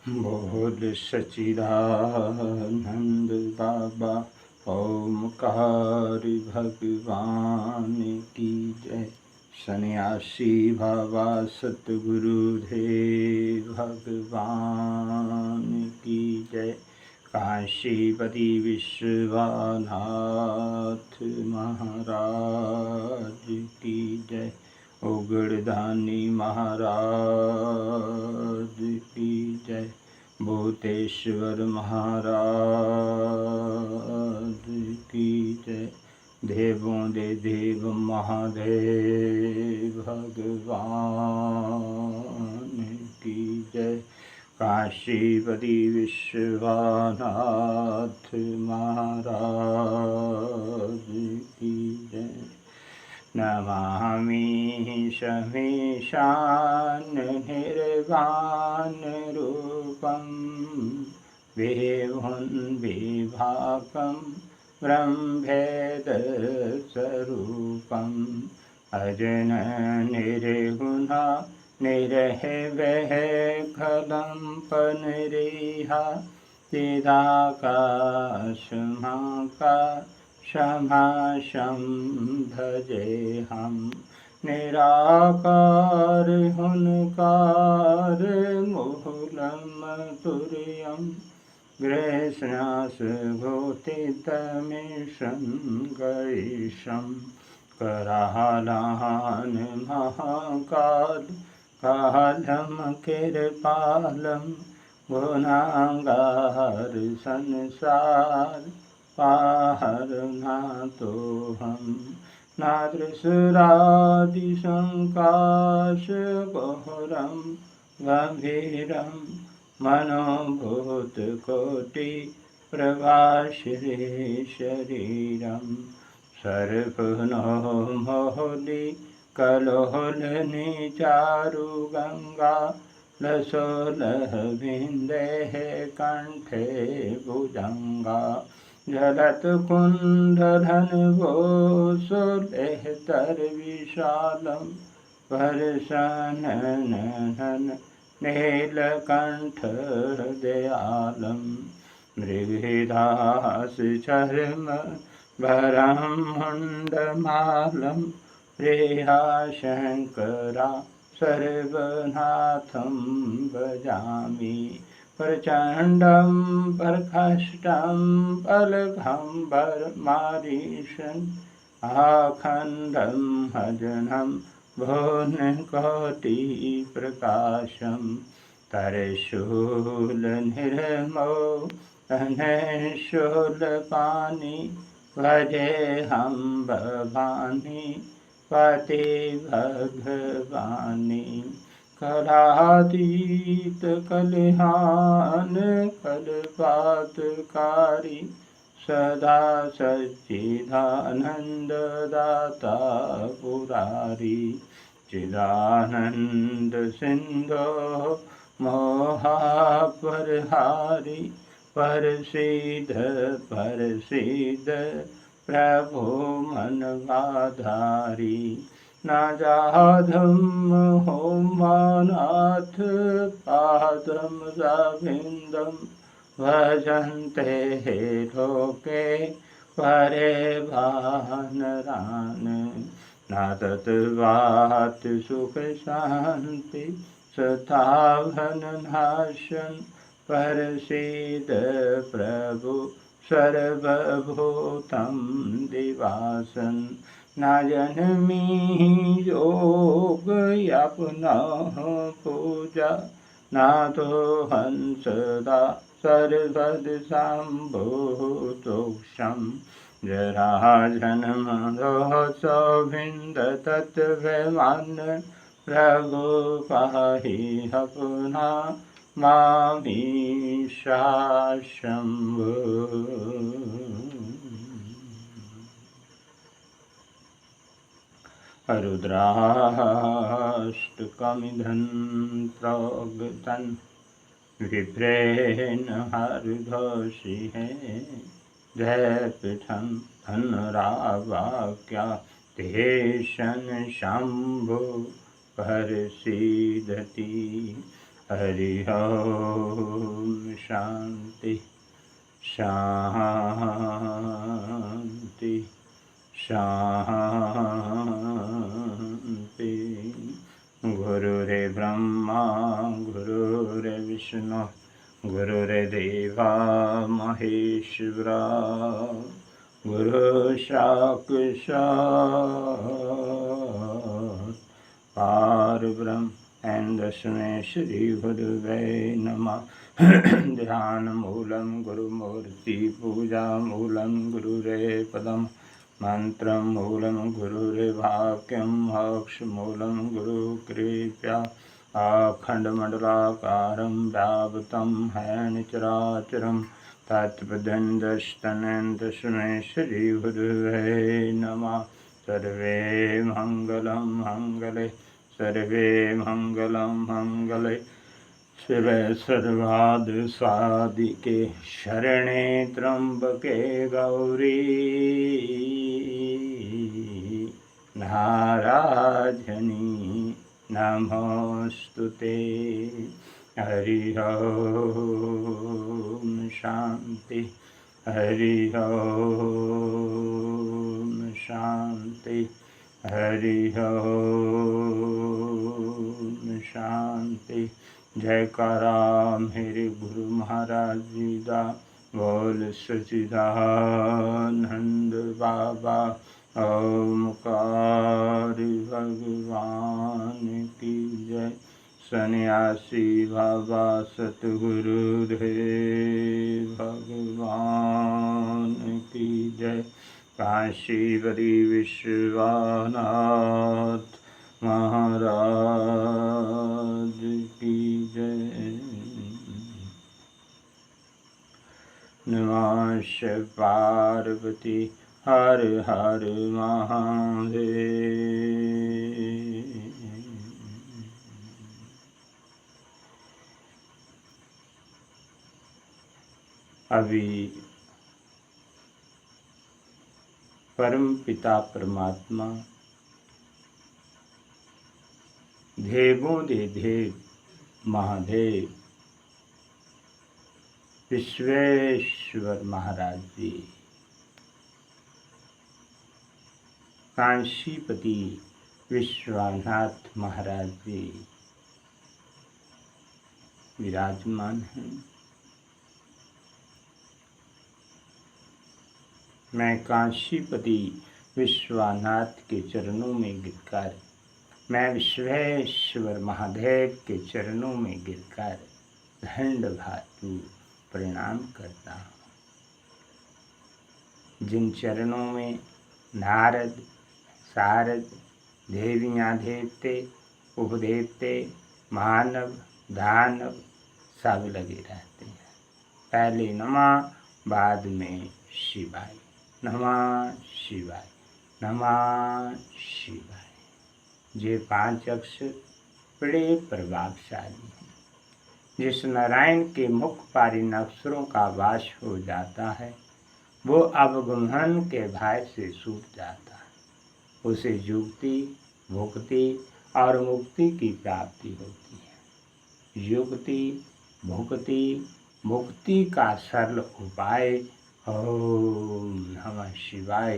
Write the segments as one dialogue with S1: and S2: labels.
S1: बोल सच्चिदानंद बाबा ओमकार भगवान की जय। सन्यासी बाबा सतगुरुदेव भगवान की जय। काशीपति विश्वनाथ महाराज की जय। उगड़दानी महाराज की जय। भूतेश्वर महाराज की जय। देवों दे देव महादेव भगवान की जय। काशीपति विश्वनाथ महाराज की जय। नमामि शमीशान निर्वाण रूपं विभुन्विभाकं ब्रह्मेदस्वरूपम् अजन निर्गुणा निर्वैखलम्पनिरीहा चिदाकाशमाकाशमाशं भजेऽहं। निराकार हुनकार मूलमतुर्यं गृह्णासुभूतितमीशं गरीशं। करालान् महाकाल कालं किरपालं गुणागार संसार पारनाथोऽहं। नादृशुरादिसङ्काशघोरं गम्भीरं मनोभूतकोटिप्रभाश्रीशरीरं। सर्पनो मोहली कलोलनिचारुगङ्गा लसोलविन्देः कण्ठे भुजङ्गा। जलत्कुण्डलनभोसुलेहतर्विशालं वर्षाननं नीलकण्ठदयालं। मृगदासचर्म भरं मुण्डमालं प्रियाशङ्करा सर्वनाथं भजामि। प्रचण्डं प्रकष्टं बलघम्बरमारीशन् आखण्डं हजनं भुवनकोटिप्रकाशं। तरशूलनिर्मोहनशूलपाणि भजेऽहं भवानी पति भगवानी। कलातीत कलहान कल्पातकारी सदा सच्चिदानन्ददाता पुरारी। चिदानन्द सिन्धो मोहापरहारी परसीद परसीद प्रभो मनवाधारी। न जाधं होमानाथ पादं रविन्दं भजन्ते लोके परे वानरान्। न तत्वात् सुख शान्ति सताभननाशन् परसीद प्रभु सर्वभूतं दिवासन्। न जनमी योग यपनः पूजा न तो हंसदा सर्वदशम्भूतोक्षं। जराजन्मदोषभिन्द तत्त्ववान् प्रभु पाहि पुनः मामीशा शम्भो। रुद्राष्टकमिदं प्रोक्तं विप्रेण हरघोषिः। जयपीठं धनुरावाक्या तेषं शम्भो परसीदति। हरि ओम शांति शांति शांति। गुरुरे ब्रह्मा गुरुरे विष्णु गुरुर्देवा महेश्वरा गुरु साक्षात् परब्रह्म। and तस्मै श्री गुरुवे नमः। ध्यान मूलं गुरुमूर्ति पूजा मूलं गुरुरे पदम मंत्रं मूलं गुरुर्वाक्यं मोक्षमूलं गुरुकृपया अखण्डमण्डलाकारं व्याप्तं येन चराचरं तत्पदं दर्शनं तस्मै श्रीगुरुवे नमः। सर्वे मङ्गलं मङ्गले सर्वे मङ्गलं मङ्गले शिवे सर्वार्थसाधिके शरणे त्र्यम्बके गौरी नारायणी नमोस्तुते। हरि ओम शांति हरि ओम शांति हरि ओम शांति। जयकारा मेरे गुरु महाराज जी दा बोल सच्चिदानंद बाबा ओमकार भगवान की जय। सन्यासी बाबा सतगुरुदेव भगवान की जय। काशीवरी विश्वनाथ महाराज की जय। नमः शिवाय पार्वती हर हर महादेव। अभी परम पिता परमात्मा देवों दे देव महादेव विश्वेश्वर महाराज जी काशीपति विश्वनाथ महाराज जी विराजमान हैं। मैं काशीपति विश्वनाथ के चरणों में गिरकर मैं विश्वेश्वर महादेव के चरणों में गिरकर दंड भातु प्रणाम करता हूँ। जिन चरणों में नारद सारद देवियाँ देवते उपदेवते मानव दानव सब लगे रहते हैं। पहले नमः बाद में शिवाय नमः शिवाय नमः शिवाय। ये 5 अक्षर बड़े प्रभावशाली हैं। जिस नारायण के मुख पर इन अक्षरों का वास हो जाता है वो अवगमन के भय से छूट जाता है। उसे युक्ति भुक्ति और मुक्ति की प्राप्ति होती है। युक्ति भुक्ति मुक्ति का सरल उपाय ओम नमः शिवाय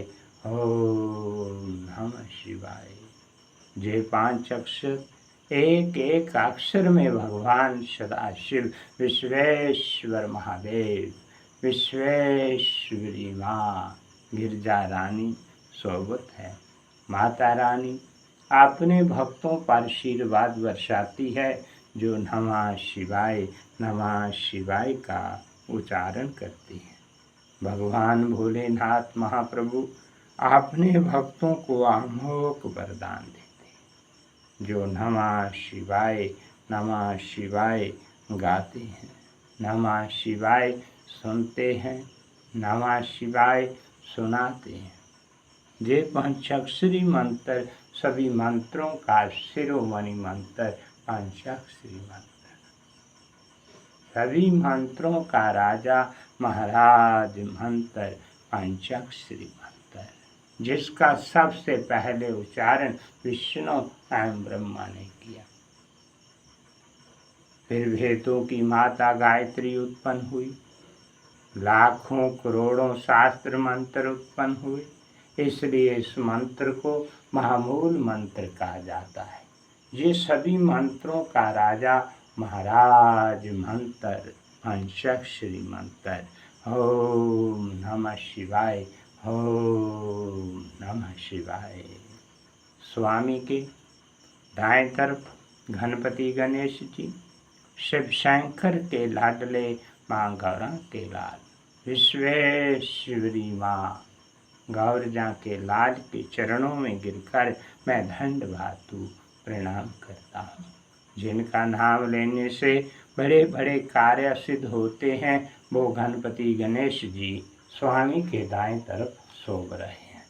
S1: ओम नमः शिवाय। ये 5 अक्षर एक एक अक्षर में भगवान सदाशिव विश्वेश्वर महादेव विश्वेश्वरी माँ गिरजा रानी सोबत है। माता रानी अपने भक्तों पर आशीर्वाद बरसाती है जो नमः शिवाय का उच्चारण करती है। भगवान भोलेनाथ महाप्रभु अपने भक्तों को अमोघ वरदान देते हैं। जो नमः शिवाय गाते हैं, नमः शिवाय सुनते हैं, नमः शिवाय सुनाते हैं। ये पंचाक्षरी मंत्र सभी मंत्रों का शिरोमणि मंत्र पंचाक्षरी मंत्र, सभी मंत्रों का राजा महाराज मंत्र पंचाक्षरी मंत्र, जिसका सबसे पहले उच्चारण विष्णु एवं ब्रह्मा ने किया। फिर वेदों की माता गायत्री उत्पन्न हुई, लाखों करोड़ों शास्त्र मंत्र उत्पन्न हुए, इसलिए इस मंत्र को महामूल मंत्र कहा जाता है। ये सभी मंत्रों का राजा महाराज मंत्र, पंचाक्षरी मंत्र। ओम नमः शिवाय, ओम नमः शिवाय। स्वामी के दाएं तरफ गणपति गणेश जी, शिव शंकर के लाडले माँ गौरा के लाल, विश्वेश्वरी माँ गौरजा के लाल के चरणों में गिरकर मैं दंडवत प्रणाम करता हूँ। जिनका नाम लेने से बड़े बड़े कार्य सिद्ध होते हैं, वो गणपति गणेश जी स्वामी के दाएं तरफ शोभ रहे हैं।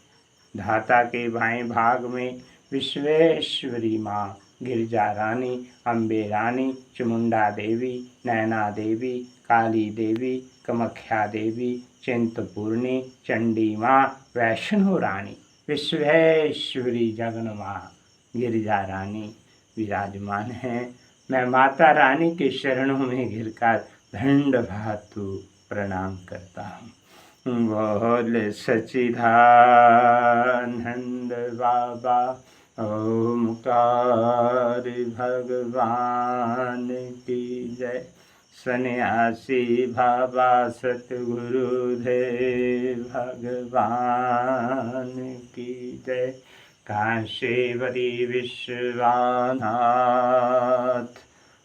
S1: धाता के बाएं भाग में विश्वेश्वरी माँ, गिरजा रानी, अम्बे रानी, चामुंडा देवी, नैना देवी, काली देवी, कामाख्या देवी, चिंतपूर्णी, चंडी माँ, वैष्णो रानी, विश्वेश्वरी जगन माँ, गिरजा रानी विराजमान हैं। मैं माता रानी के चरणों में गिरकर दंडवत प्रणाम करता हूँ। बोल सच्चिदानंद बाबा ओमकार भगवान की जय। सन्यासी बाबा सतगुरुदेव भगवान की जय। काशीवरी विश्वनाथ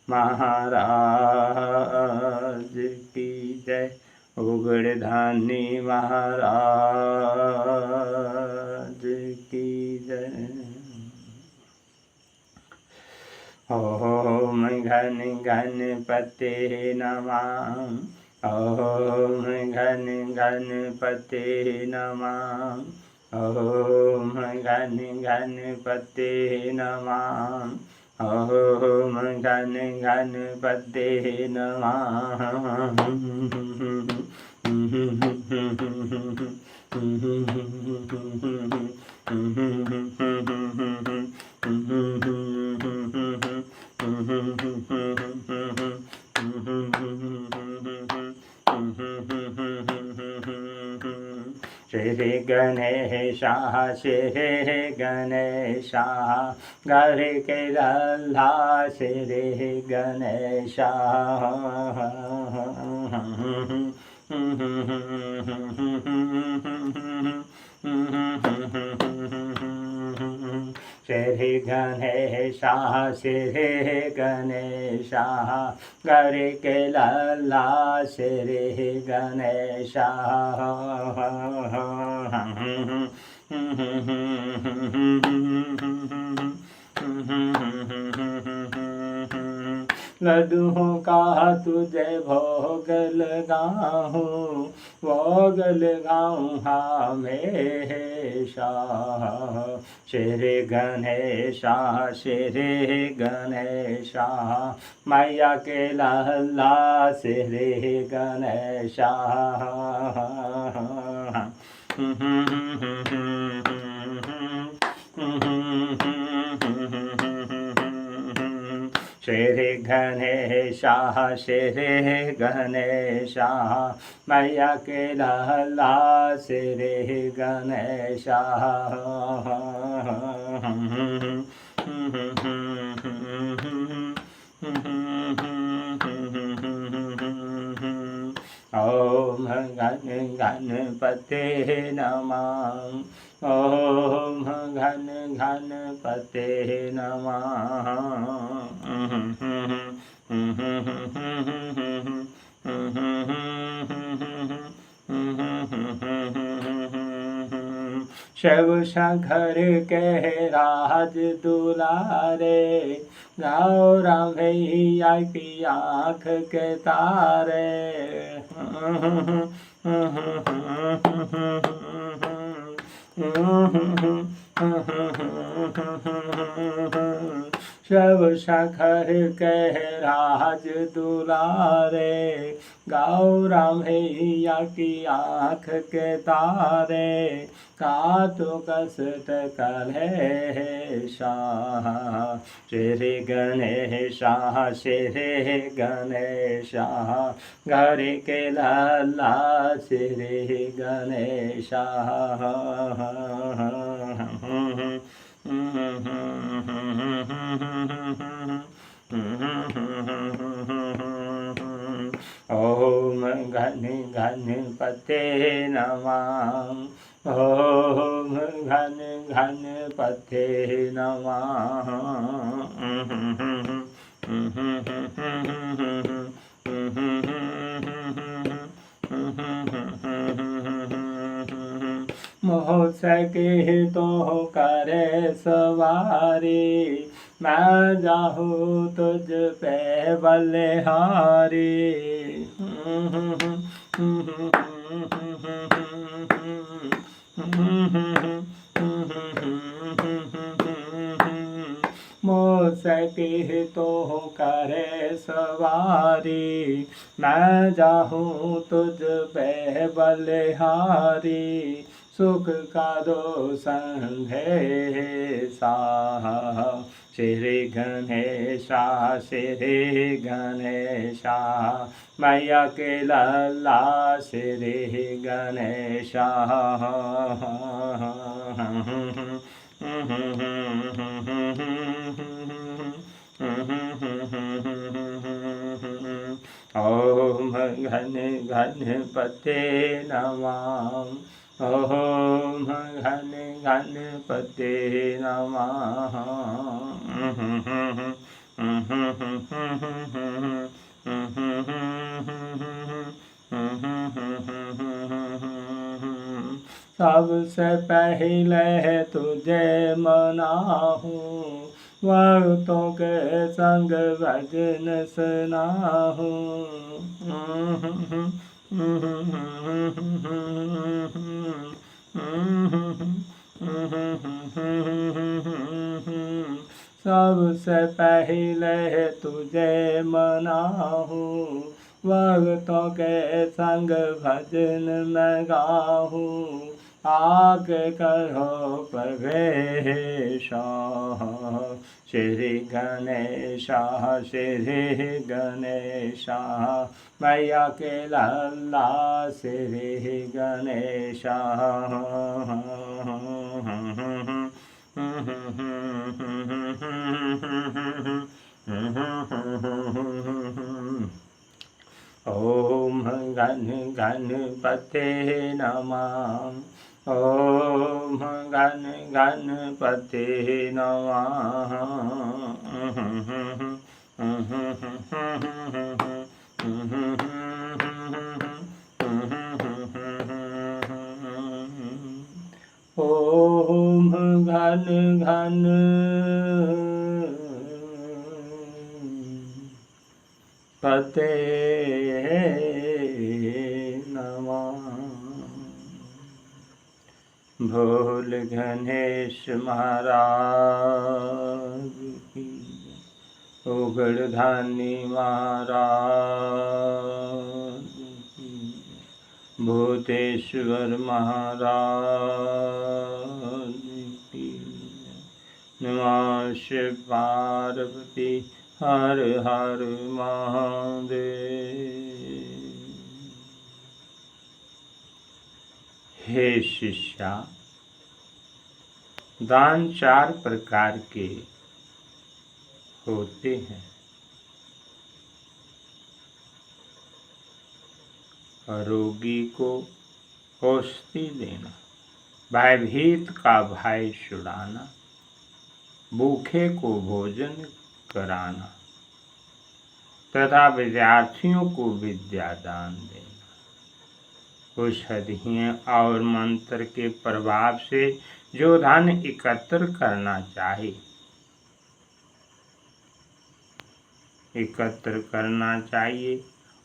S1: महाराज की जय। उगड़धानी महाराज की जय। ओम घन गणपते नमः, ओम घन गणपते नमः, ओम घन गणपते नमः, ओम घन गणपते नमः। श्री गणेशा श्री गणेशा, घर के लल्ला श्री गणेशा। श्री गणेशा श्री गणेशा, घर के लल्ला श्री गणेशा। लड्डुओं का तुझे भोग लगाऊं, भोग लगाऊं हमेशा। श्री गणेशा श्री गणेशा, मैया के लल्ला श्री गणेशा। श्री गणेशा श्री गणेशा, मैया के लल्ला श्री गणेशा। ओम घन गणपते नमः, ओम घन गणपते नमः। शिव शंकर के राज दुलारे, गौरा भैया की आँख के तारे। सब सखर कह राज दुलारे, गाओ राम हैया की आँख के तारे, का तो कष्ट कलेशा, श्री गणेशा श्री गणेशा, घर के लाला श्री गणेशा। ओम घन गणपते नमः, ओम घन गणपते नमः। मोह सके तो करे सवारी, मैं जाहूँ तुझ पे बलिहारी। मोह सके तो करे सवारी, मैं जाहूँ तुझ पे बलिहारी। सुख का दो संदेशा, श्री गणेशा श्री गणेशा, मैया के लल्ला श्री गणेशा। ओम घन गणपते नमः, ओम घन गणपते नमः। सबसे पहले तुझे मनाहूँ, भक्तों के संग भजन सुनाहूँ। सबसे पहले तुझे मनाहूँ, भक्तों के संग भजन में गाहूँ। आगे करो प्रवेशा, श्री गणेशा श्री गणेशा, मैया के लल्ला श्री गणेशा। ओम घन गणपते नमः, ओम घन गणपते नमः। ओम घन घन पते नमः। भोल गणेश महाराज की, उगड़ धानी महाराज की, भूतेश्वर महाराज की, नमः शिव पार्वती हर हर महादेव। हे शिष्या, दान 4 प्रकार के होते हैं। रोगी को औषधि देना, भयभीत का भय छुड़ाना, भूखे को भोजन कराना तथा विद्यार्थियों को विद्या दान देना। औषधियों और मंत्र के प्रभाव से जो धन एकत्र करना चाहे एकत्र करना चाहिए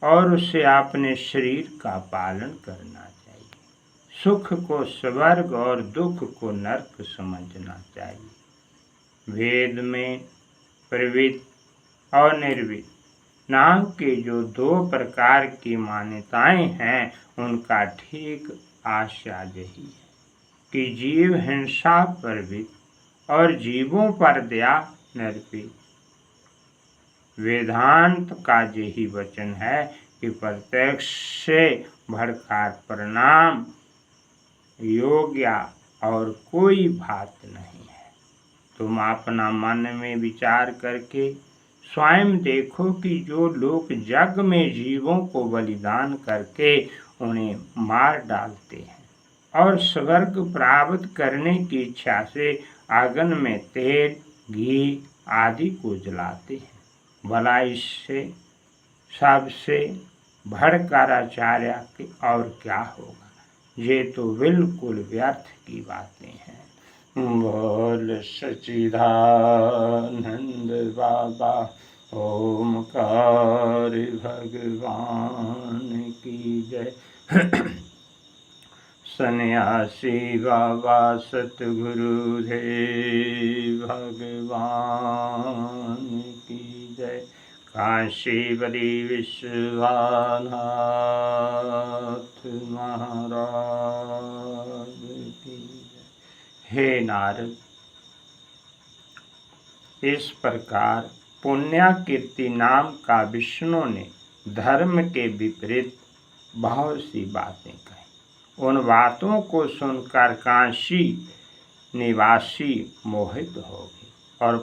S1: और उससे अपने शरीर का पालन करना चाहिए। सुख को स्वर्ग और दुख को नरक समझना चाहिए। वेद में प्रवृत्त और निर्वृत्त नाम के जो 2 प्रकार की मान्यताएं हैं, उनका ठीक आशय यही है कि जीव हिंसा प्रवृत्त और जीवों पर दया निर्वृत्त। वेदांत का यही वचन है कि प्रत्यक्ष से बढ़कर परिणाम योग्य और कोई बात नहीं है। तुम अपना मन में विचार करके स्वयं देखो कि जो लोग जग में जीवों को बलिदान करके उन्हें मार डालते हैं और स्वर्ग प्राप्त करने की इच्छा से आंगन में तेल, घी आदि को जलाते हैं, भला इससे सबसे बढ़कर आचार्य और क्या होगा। ये तो बिल्कुल व्यर्थ की बातें हैं। बोल सच्चिदानंद बाबा ओमकार भगवान की जय। सन्यासी बाबा सतगुरुदेव भगवान की जय। काशी बली विश्वनाथ महाराज की जय। हे नारद, इस प्रकार पुण्याकीर्ति नाम का विष्णु ने धर्म के विपरीत बहुत सी बातें कही। उन बातों को सुनकर काशी निवासी मोहित हो गए और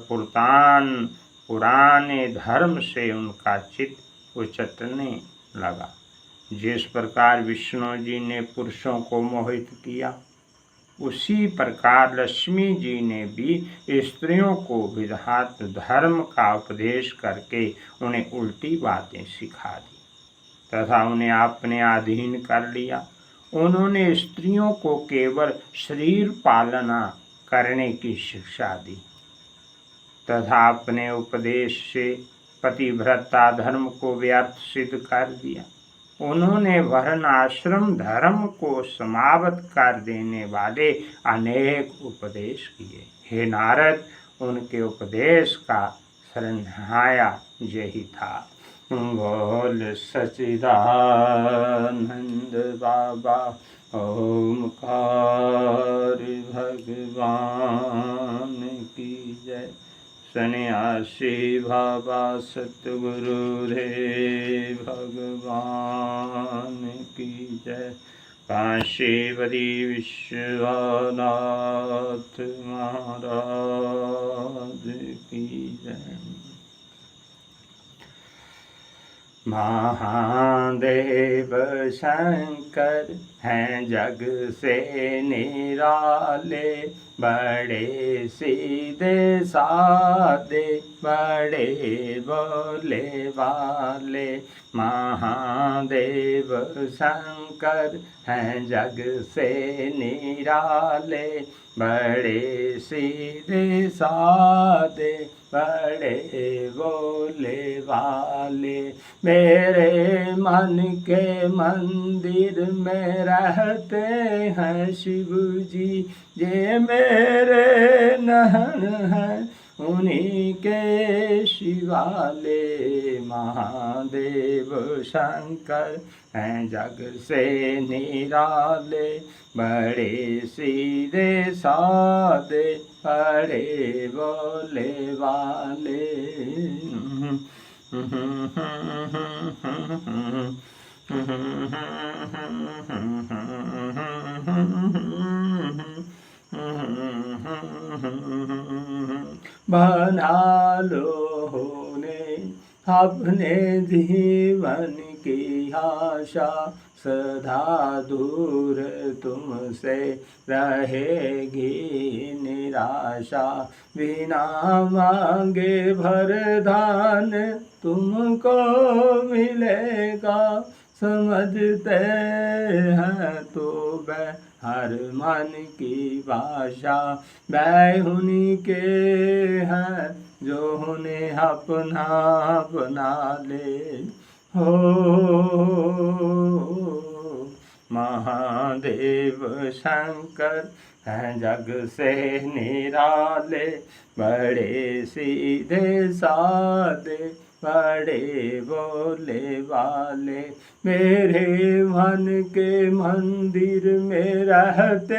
S1: पुराने धर्म से उनका चित्त उचटने लगा। जिस प्रकार विष्णु जी ने पुरुषों को मोहित किया, उसी प्रकार लक्ष्मी जी ने भी स्त्रियों को विधात धर्म का उपदेश करके उन्हें उल्टी बातें सिखा दी तथा उन्हें अपने अधीन कर लिया। उन्होंने स्त्रियों को केवल शरीर पालना करने की शिक्षा दी तथा अपने उपदेश से पतिव्रता धर्म को व्यर्थ सिद्ध कर दिया। उन्होंने वर्ण आश्रम धर्म को समाप्त कर देने वाले अनेक उपदेश किए। हे नारद, उनके उपदेश का सरन्याय यही था। बोल सच्चिदानंद बाबा ओमकार भगवान की जय। सन्यासी बाबा सतगुरुदेव भगवान की जय। काशी बली विश्वनाथ महाराज की जय। महादेव शंकर हैं जग से निराले, बड़े सीधे साधे बड़े बोले वाले। महादेव शंकर हैं जग से निराले, बड़े सीधे साधे बड़े बोले वाले। मेरे मन के मंदिर में रहते हैं शिव जी, ये मेरे नहन हैं उन्हीं के शिवाले। महादेव शंकर हैं जग से निराले, बड़े सीधे साधे बड़े बोले वाले। बना लो ने अपने जीवन की आशा, सदा दूर तुमसे रहेगी निराशा। बिना मांगे वरदान तुमको मिलेगा, समझते हैं तो हर मन की भाषा। बैहुनी के हैं जो उन्हें अपना बना ले। हो महादेव शंकर हैं जग से निराले, बड़े सीधे साधे, बड़े बोले वाले। मेरे मन के मंदिर में रहते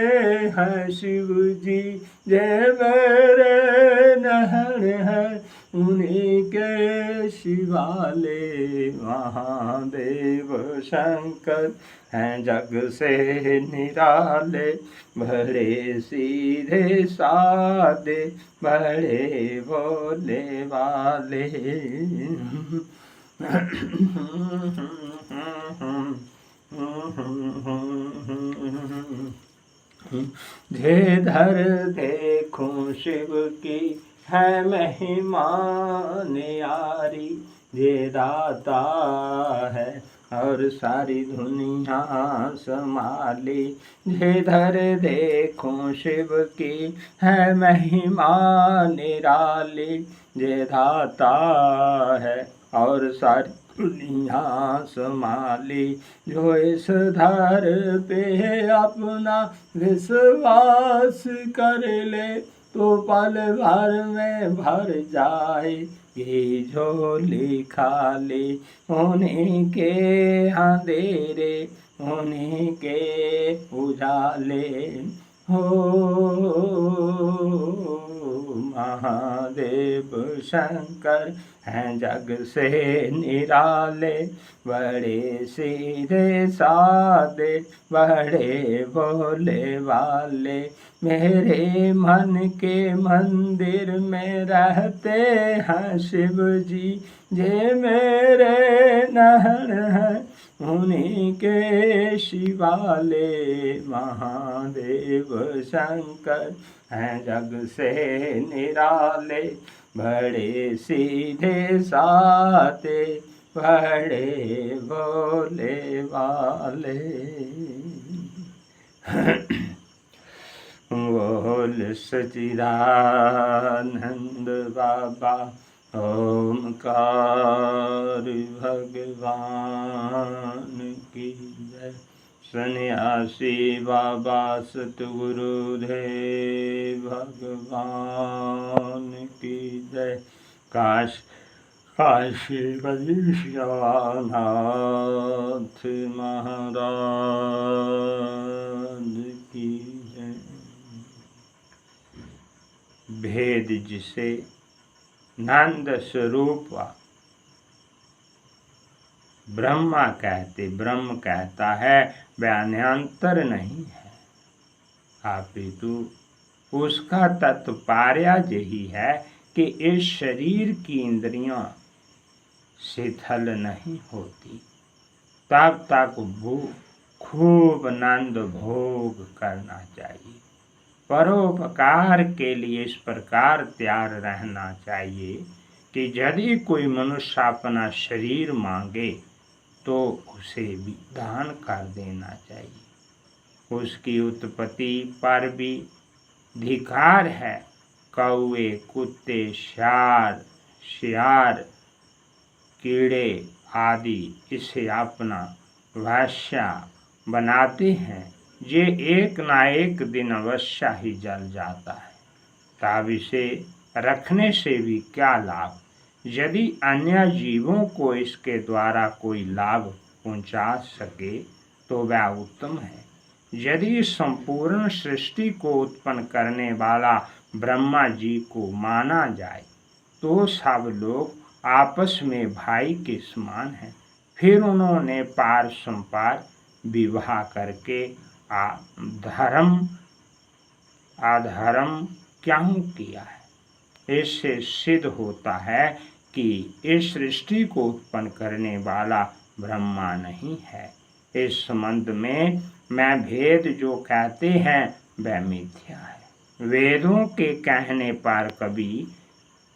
S1: हैं शिव जी, जय मेरे नहर है उन्हीं के शिवाले। महादेव शंकर हैं जग से निराले, बड़े सीधे साधे, बड़े भोले वाले। जिधर देखूं शिव की है महिमा न्यारी, जे दाता है और सारी दुनिया संभाली। जिधर देखूं शिव की है महिमा निराली, जे दाता है और सारी दुनिया संभाली। जो इस धर पे अपना विश्वास कर ले, तो पल भर में भर जाएगी झोली खाली। उन्हीं के अंधेरे उन्हीं के उजाले, हो महादेव शंकर हैं जग से निराले, बड़े सीधे साधे, बड़े भोले वाले। मेरे मन के मंदिर में रहते हैं शिव जी, जे मेरे नहर हैं उन्हीं के शिवाले। महादेव शंकर हैं जग से निराले, बड़े सीधे साधे, बड़े भोले वाले। बोल सच्चिदानंद बाबा ओमकार भगवान की जय। सन्यासी बाबा सतगुरुदेव भगवान की जय। काशी विश्वनाथ महाराज की जय। भेद जिसे नंद स्वरूप ब्रह्मा कहते, ब्रह्म कहता है वह अन्यंतर नहीं है, अपितु उसका तत्पर्य यही है कि इस शरीर की इंद्रियां शिथिल नहीं होती, तब तक खूब नंद भोग करना चाहिए। परोपकार के लिए इस प्रकार तैयार रहना चाहिए कि यदि कोई मनुष्य अपना शरीर मांगे तो उसे भी दान कर देना चाहिए। उसकी उत्पत्ति पर भी धिक्कार है। कौए, कुत्ते, सियार, कीड़े आदि इसे अपना वैश्य बनाते हैं। ये एक ना एक दिन अवश्य ही जल जाता है, तब इसे रखने से भी क्या लाभ। यदि अन्य जीवों को इसके द्वारा कोई लाभ पहुंचा सके तो वह उत्तम है। यदि संपूर्ण सृष्टि को उत्पन्न करने वाला ब्रह्मा जी को माना जाए तो सब लोग आपस में भाई के समान हैं। फिर उन्होंने पार संपार विवाह करके अधर्म क्यों किया है। इससे सिद्ध होता है कि इस सृष्टि को उत्पन्न करने वाला ब्रह्मा नहीं है। इस संबंध में मैं भेद जो कहते हैं वह मिथ्या है। वेदों के कहने पर कभी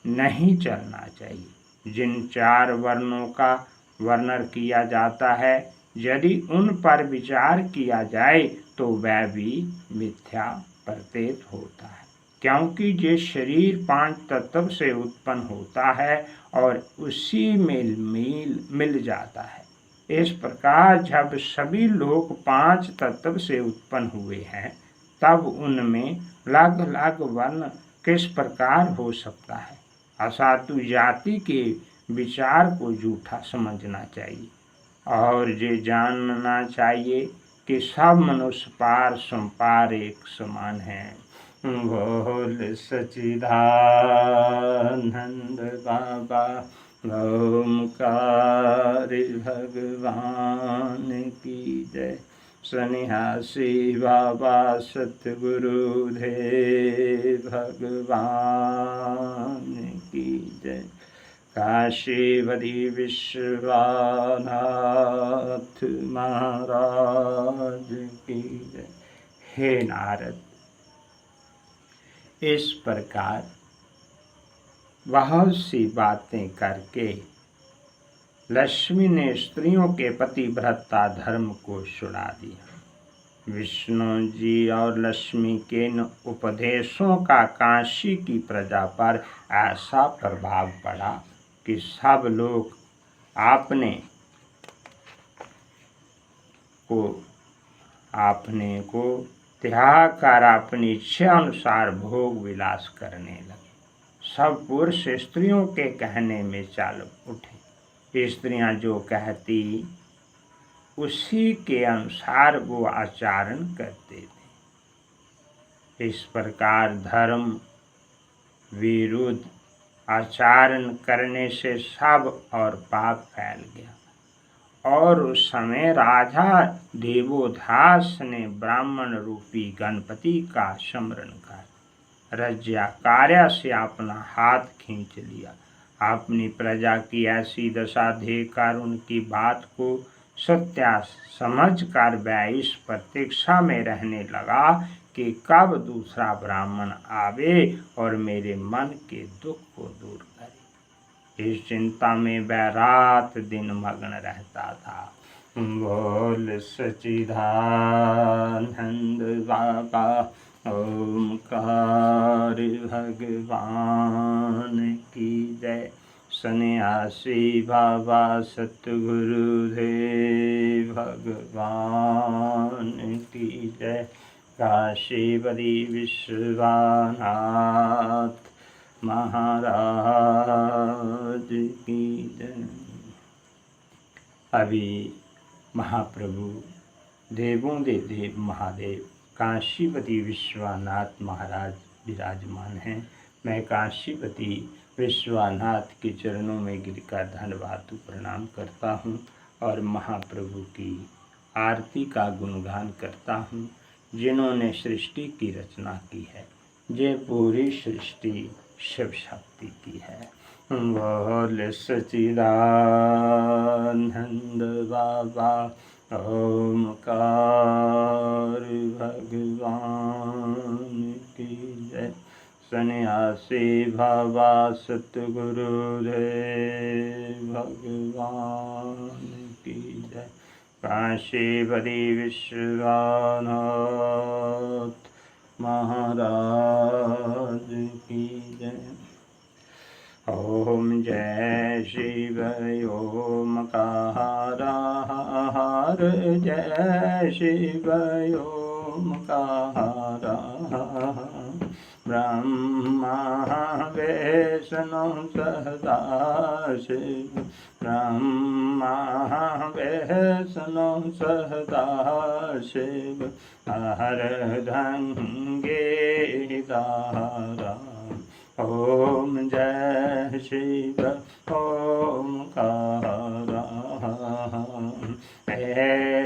S1: नहीं चलना चाहिए। जिन 4 वर्णों का वर्णन किया जाता है, यदि उन पर विचार किया जाए तो वह भी मिथ्या प्रतीत होता है, क्योंकि ये शरीर 5 तत्व से उत्पन्न होता है और उसी में मिल जाता है। इस प्रकार जब सभी लोग 5 तत्व से उत्पन्न हुए हैं, तब उनमें अलग अलग वर्ण किस प्रकार हो सकता है। असातु जाति के विचार को झूठा समझना चाहिए और ये जानना चाहिए कि सब मनुष्य पार संपार एक समान हैं। बोल सच्चिदानंद बाबा ओमकार भगवान की जय। सन्यासी बाबा सतगुरुदेव भगवान की जय। काशीपति विश्वनाथ महाराज की जय। हे नारद, इस प्रकार बहुत सी बातें करके लक्ष्मी ने स्त्रियों के पतिव्रता धर्म को छुड़ा दिया। विष्णु जी और लक्ष्मी के इन उपदेशों का काशी की प्रजा पर ऐसा प्रभाव पड़ा कि सब लोग आपने को त्याग कर अपनी इच्छा अनुसार भोग विलास करने लगे। सब पुरुष स्त्रियों के कहने में चल उठे। स्त्रियां जो कहती उसी के अनुसार वो आचरण करते थे। इस प्रकार धर्म विरुद्ध आचरण करने से सब और पाप फैल गया। और उस समय राजा देवोदास ने ब्राह्मण रूपी गणपति का स्मरण कर रज्या कार्य से अपना हाथ खींच लिया। अपनी प्रजा की ऐसी दशा देखकर उनकी बात को सत्य समझकर वह इस प्रतीक्षा में रहने लगा कि कब दूसरा ब्राह्मण आवे और मेरे मन के दुख को दूर करे। इस चिंता में वह रात दिन मग्न रहता था। बोल सच्चिदानंद बाबा ओमकार भगवान की जय। सन्यासी बाबा सतगुरुदेव भगवान की जय। काशीपति विश्वनाथ महाराज की जय। अभी महाप्रभु देवों दे देव महादेव काशीपति विश्वनाथ महाराज विराजमान हैं। मैं काशीपति विश्वनाथ के चरणों में गिरकर धन्यवाद प्रणाम करता हूँ और महाप्रभु की आरती का गुणगान करता हूँ। जिन्होंने सृष्टि की रचना की है, ये पूरी सृष्टि शिव शक्ति की है। बोल सच्चिदानंद बाबा ओमकार भगवान की जय। सन्यासी बाबा सतगुरुदेव भगवान की जय। काशीपति विश्वनाथ महाराज की जय। ओम जय शिव ओमकार जय शिव ओमकार। ब्रह्मा विष्णु सदा शिव ब्रह्मा विष्णु सदा शिव अर्धंगे दारा। ओम जय शिव ओमकार।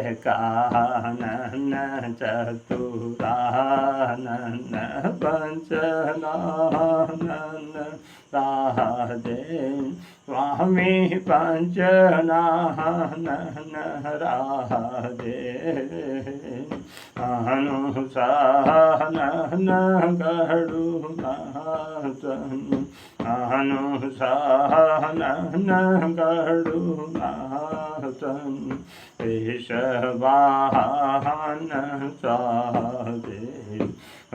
S1: एकानन चतुरानन पंचनानन राधे स्वामी पंचनानन राधे। अनुसानन गरुनासन अनुसानन गरुनासन ऋषभान साधे।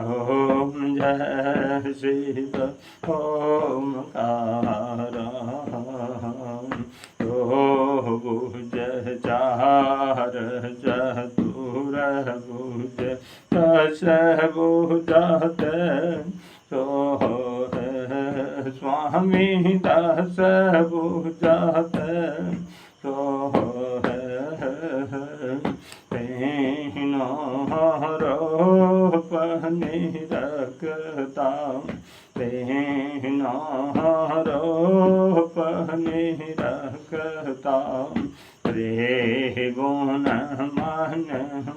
S1: ओम जय शिव ओमकार। भुज चार चतुर भुज दास बुझत सोह स्वामी दास बुझत सोह तेनो रूप निरखता तेनो रूप निरखता रे गुण मन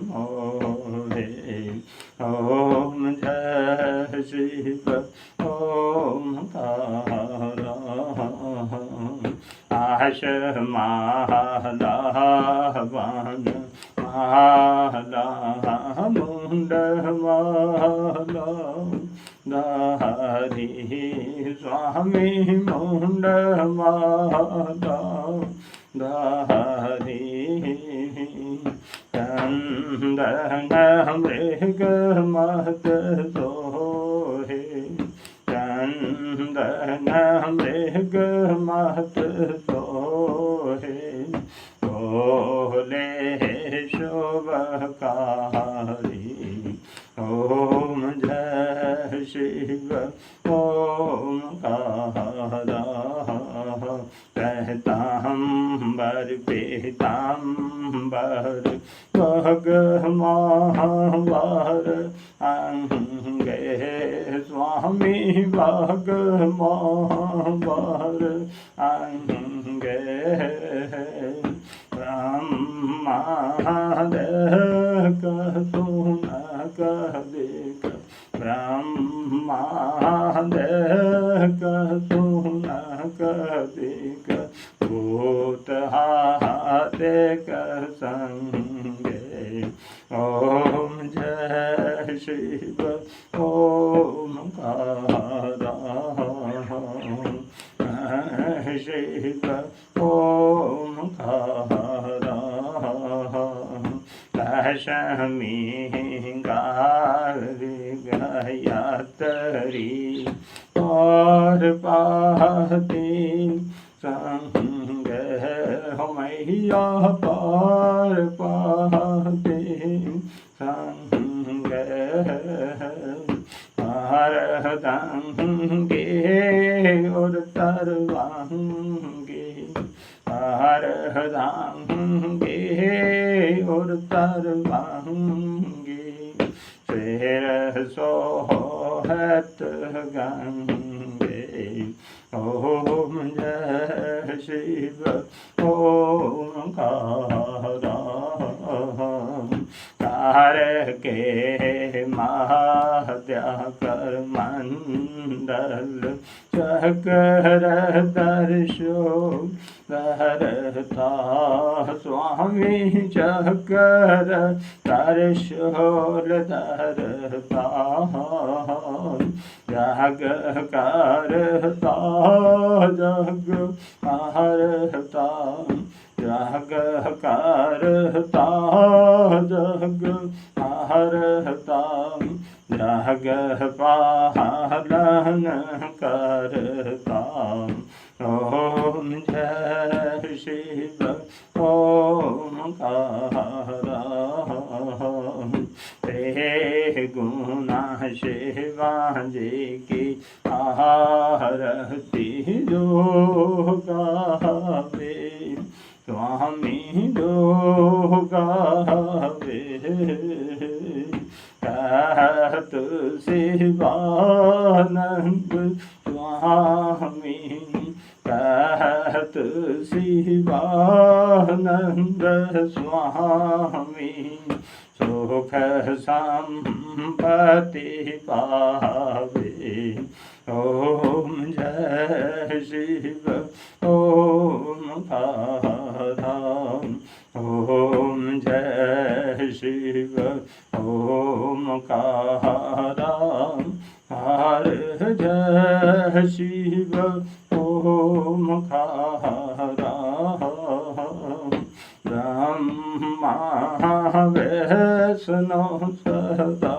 S1: मोहे ओम जय शिव ओमकार आश माला वन माला मुंड माला धारी स्वामी मुंड माला धारी चंदन मृग मत सोहे चंदन मृग मत सोहे बोले शुभकारी ओम जय शिव ओमकार कहतांबर पीतांबर भगमावर अंगे स्वामी भगमावर अंगे ब्रह्मांड सुन कदिक ब्रह्मांड सुन कदिक भूत हाथ संगे ओम जय शिव ओमकार शिव ओमकार दशमी गारी गायत्री और पाती संग मैया पार पाते संग हरदंगे और तरवांगे हरदंगे और तरवांगे शेर सोहत गंगे ओम जय शिव ओमकार कार के महात्या कर मंडल चकर दर्शो करता स्वामी चकर दर्शोल धरता जग करता जग हरता जग करता जग हरता जग पालन करता ओम जय शिव ओमकार ते गुना शिवाजी की आरती जो गावे स्वामी जो गावे कहत शिवानंद स्वामी कहत शिवानंद स्वामी सुख संपत्ति पावे ओम जय शिव ओमकार ओम जय शिव ओमकार हर जय शिव ओमकार ब्रह्मा वैष्णो सदा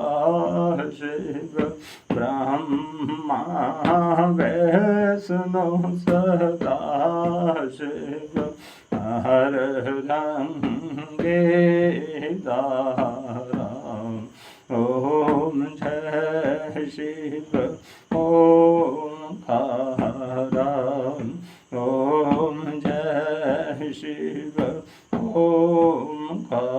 S1: शिव ब्रह्मा वैष्णो सदा शिव हर रंगे दारा ओ शिव ओंकार ओम जय शिव ओंकार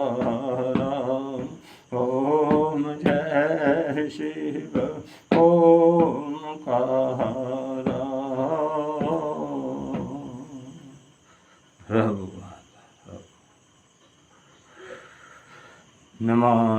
S1: ओम जय शिव ओंकार नमः